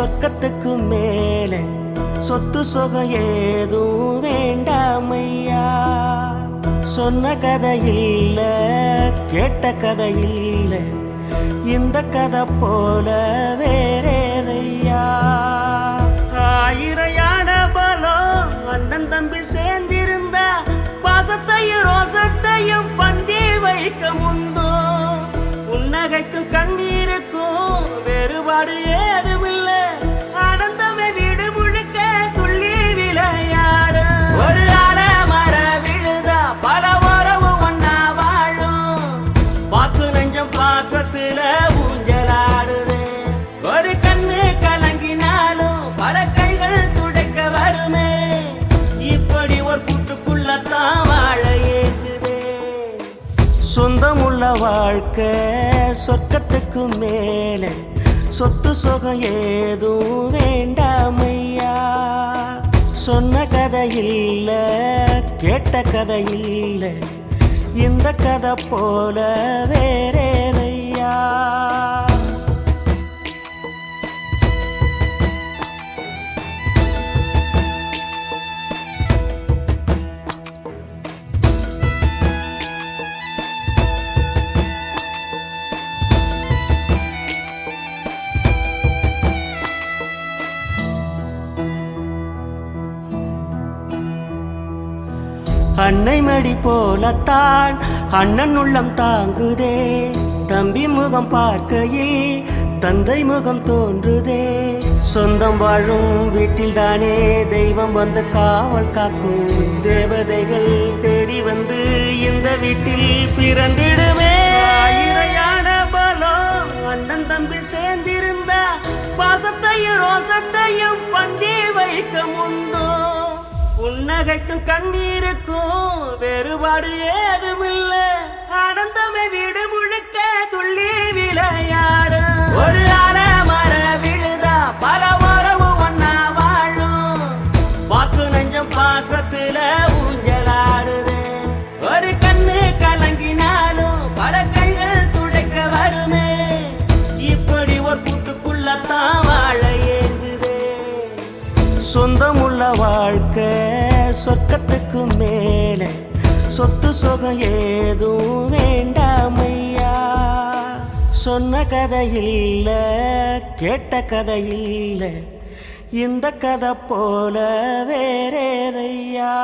சொர்க்கத்துக்கு மேலே சொத்து சுகம் ஏதும் வேண்டாமையா. சொன்ன கதை இல்ல, கேட்ட கதை இல்ல, இந்த கதை போல வேறேதையா. ஆயிரையான பலம் அண்ணன் தம்பி சேர்ந்திருந்தா பாசத்தையும் ரோசத்தையும் பந்தி வைக்க முந்தோ. புன்னகைக்கும் கண்ணீருக்கும் வேறுபாடு ஏதுமில்ல, ஆனந்தமே வீடு முழுக்க துள்ளி விளையாடு. ஒரு அலமர விழுதா பல உறவும் ஒன்னா வாழும், வாக்கு நெஞ்சம் பாசத்துல ஊஞ்சலாடுது. ஒரு கண்ணு கலங்கினாலும் பல கைகள் துடைக்க வருமே, இப்படி ஒரு கூட்டுக்குள்ளத்தான் வாழ ஏங்குதே. சொந்தமுள்ள வாழ்க்கை சொர்க்கத்துக்கு மேலே சொத்து சுகம் ஏதும் வேண்டாமையா. சொன்ன கதை இல்ல, கேட்ட கதை இல்ல, இந்த கதை போல வேறேதையா. அன்னை மடி போலத்தான் அண்ணன் உள்ளம் தாங்குதே, தம்பி முகம் பார்க்கையில் தந்தை முகம் தோன்றுதே. சொந்தம் வாழும் வீட்டில் தானே தெய்வம் வந்து காவல் காக்கும், தேவதைகள் தேடி வந்து இந்த வீட்டில் பிறந்திடுமே. ஆயிரையான பலம் அண்ணன் தம்பி சேர்ந்திருந்தா பாசத்தையும் ரோசத்தையும் பந்தி வைக்க முந்தோ. புன்னகைக்கும் கண்ணீருக்கும் வேறுபாடு ஏதுமில்ல, ஆனந்தமே வீடு முழுக்க துள்ளி விளையாடு. ஒரு அலமர விழுதா பல உறவும் ஒன்னா வாழும், வாக்கு நெஞ்சம் பாசத்துல ஊஞ்சலாடுது. ஒரு கண்ணு கலங்கினாலும் பல கைகள் துடைக்க வருமே, இப்படி ஒரு கூட்டுக்குள்ளத்தான் வாழ ஏங்குதே. சொந்தமுள்ள வாழ்க்கை சொர்க்கத்துக்கு மேலே சொத்து சுகம் ஏதும் வேண்டாமையா. சொன்ன கதை இல்ல, கேட்ட கதை இல்ல, இந்த கதை போல வேறேதையா.